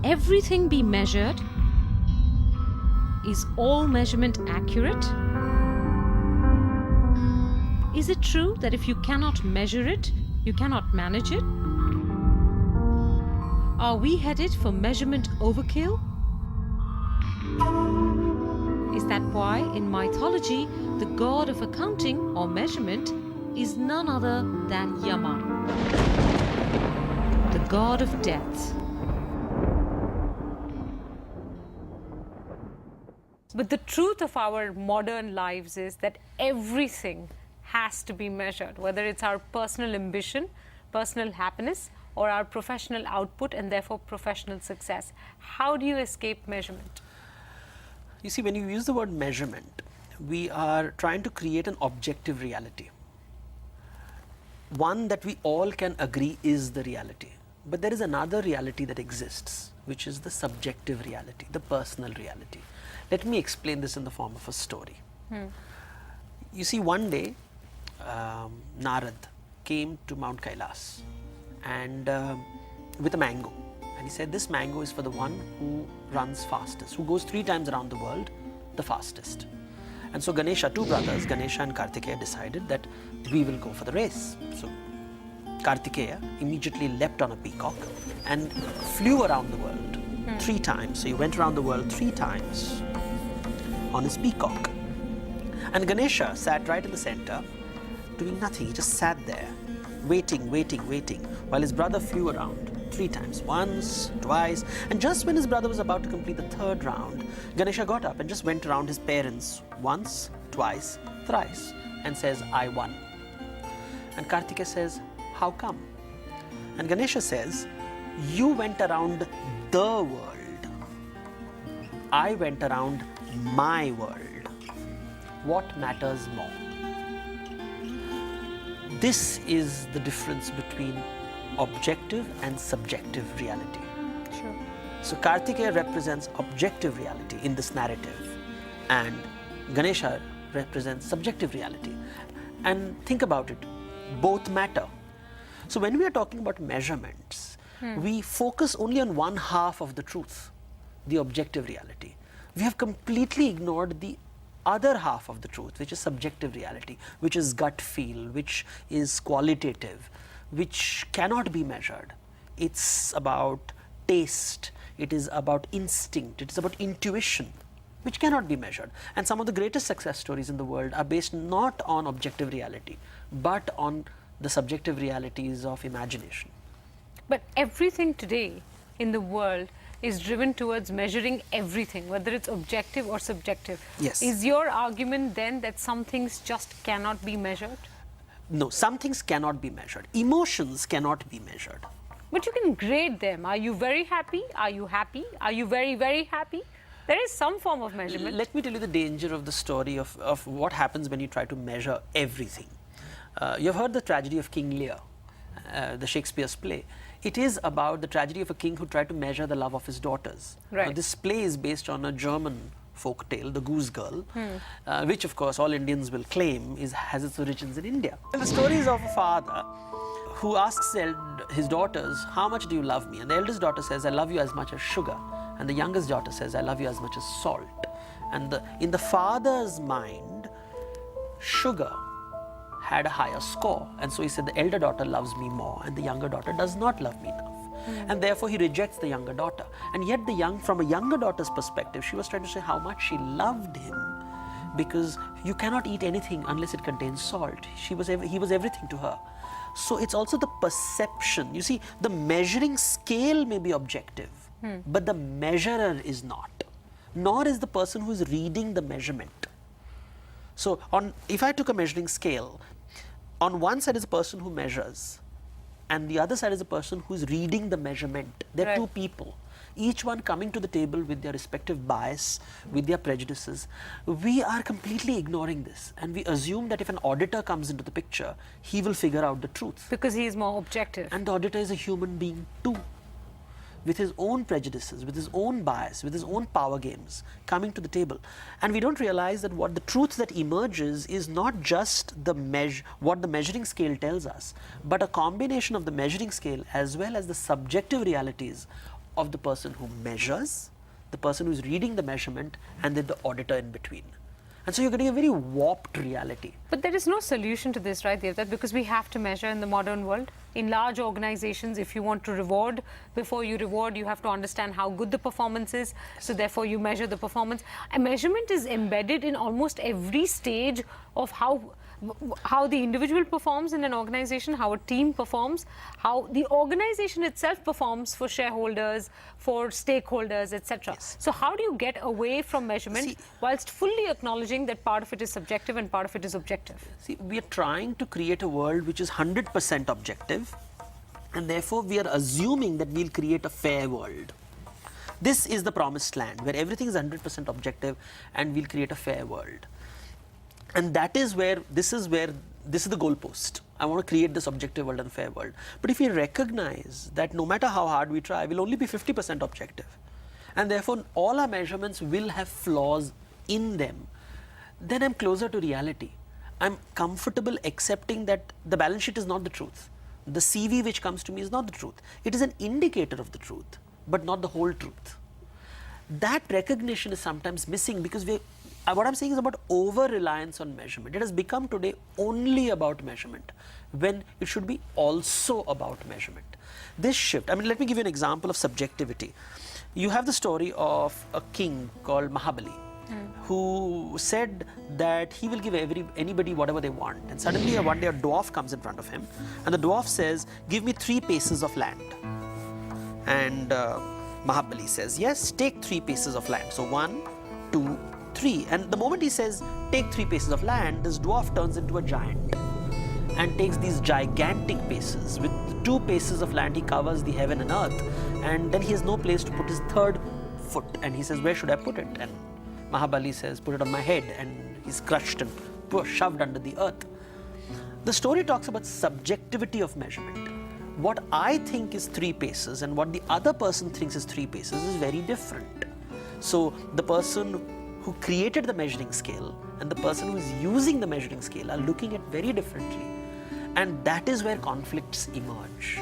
everything be measured? Is all measurement accurate? Is it true that if you cannot measure it, you cannot manage it? Are we headed for measurement overkill? Is that why, in mythology, the god of accounting or measurement is none other than Yama, the god of death? But the truth of our modern lives is that everything has to be measured, whether it's our personal ambition, personal happiness, or our professional output and therefore professional success. How do you escape measurement? You see, when you use the word measurement, we are trying to create an objective reality. One that we all can agree is the reality. But there is another reality that exists, which is the subjective reality, the personal reality. Let me explain this in the form of a story. You see, one day, Narad came to Mount Kailas and with a mango. And he said, this mango is for the one who runs fastest, who goes 3 times around the world the fastest. And so Ganesha, 2 brothers, Ganesha and Kartikeya, decided that we will go for the race. So Kartikeya immediately leapt on a peacock and flew around the world 3 times. So he went around the world 3 times on his peacock. And Ganesha sat right in the center, doing nothing. He just sat there, waiting, while his brother flew around 3 times, once, twice. And just when his brother was about to complete the 3rd round, Ganesha got up and just went around his parents once, twice, thrice, and says, I won. And Kartikeya says, how come? And Ganesha says, you went around the world. I went around my world. What matters more? This is the difference between objective and subjective reality. Sure. So Kartikeya represents objective reality in this narrative, and Ganesha represents subjective reality. And think about it, both matter. So when we are talking about measurements, we focus only on one half of the truth, the objective reality. We have completely ignored the other half of the truth, which is subjective reality, which is gut feel, which is qualitative, which cannot be measured. It's about taste, it is about instinct, it is about intuition, which cannot be measured. And some of the greatest success stories in the world are based not on objective reality, but on the subjective realities of imagination. But everything today in the world is driven towards measuring everything, whether it's objective or subjective. Yes. Is your argument then that some things just cannot be measured? No, some things cannot be measured. Emotions cannot be measured. But you can grade them. Are you very happy? Are you happy? Are you very, very happy? There is some form of measurement. Let me tell you the danger of the story of what happens when you try to measure everything. You've heard the tragedy of King Lear, the Shakespeare's play. It is about the tragedy of a king who tried to measure the love of his daughters. Right. Now, this play is based on a German folk tale, The Goose Girl, which of course all Indians will claim has its origins in India. And the story is of a father who asks his daughters, how much do you love me? And the eldest daughter says, I love you as much as sugar. And the youngest daughter says, I love you as much as salt. And in the father's mind, sugar had a higher score, and so he said, the elder daughter loves me more and the younger daughter does not love me enough. And therefore he rejects the younger daughter. And yet from a younger daughter's perspective, she was trying to say how much she loved him, because you cannot eat anything unless it contains salt. He was everything to her. So it's also the perception. You see, the measuring scale may be objective, but the measurer is not, nor is the person who is reading the measurement. So if I took a measuring scale, on one side is a person who measures, and the other side is a person who is reading the measurement. They're Right. 2 people, each one coming to the table with their respective bias, with their prejudices. We are completely ignoring this, and we assume that if an auditor comes into the picture, he will figure out the truth. Because he is more objective. And the auditor is a human being too, with his own prejudices, with his own bias, with his own power games coming to the table. And we don't realize that what the truth that emerges is not just what the measuring scale tells us, but a combination of the measuring scale as well as the subjective realities of the person who measures, the person who is reading the measurement, and then the auditor in between. And so you're getting a very warped reality. But there is no solution to this, right, Devdutt? Because we have to measure in the modern world. In large organizations, if you want to reward, before you reward, you have to understand how good the performance is. So therefore, you measure the performance. A measurement is embedded in almost every stage of how the individual performs in an organization, how a team performs, how the organization itself performs for shareholders, for stakeholders, etc. Yes. So how do you get away from measurement whilst fully acknowledging that part of it is subjective and part of it is objective? See, we are trying to create a world which is 100% objective, and therefore we are assuming that we'll create a fair world. This is the promised land where everything is 100% objective and we'll create a fair world. And that is where, this is the goalpost. I want to create this objective world and fair world. But if we recognize that no matter how hard we try, we'll only be 50% objective, and therefore all our measurements will have flaws in them, then I'm closer to reality. I'm comfortable accepting that the balance sheet is not the truth. The CV which comes to me is not the truth. It is an indicator of the truth, but not the whole truth. That recognition is sometimes missing because what I'm saying is about over-reliance on measurement. It has become today only about measurement when it should be also about measurement. This shift, I mean, let me give you an example of subjectivity. You have the story of a king called Mahabali, who said that he will give anybody whatever they want. And suddenly one day a dwarf comes in front of him, and the dwarf says, give me 3 paces of land. And Mahabali says, yes, take 3 paces of land. So 1, 2, 3. And the moment he says, take 3 paces of land, this dwarf turns into a giant and takes these gigantic paces. With 2 paces of land, he covers the heaven and earth. And then he has no place to put his 3rd foot. And he says, where should I put it? And Mahabali says, put it on my head. And he's crushed and shoved under the earth. The story talks about subjectivity of measurement. What I think is 3 paces and what the other person thinks is 3 paces is very different. So the person who created the measuring scale and the person who is using the measuring scale are looking at very differently. And that is where conflicts emerge.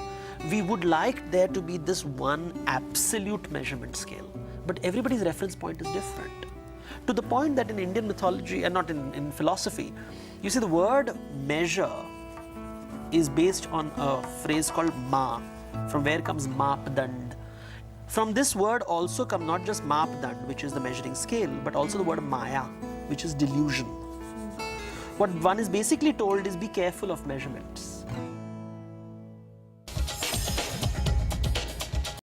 We would like there to be this one absolute measurement scale, but everybody's reference point is different. To the point that in Indian mythology, and not in philosophy, you see the word measure is based on a phrase called ma, from where comes mapdand. From this word also come not just mapdand, which is the measuring scale, but also the word maya, which is delusion. What one is basically told is be careful of measurements.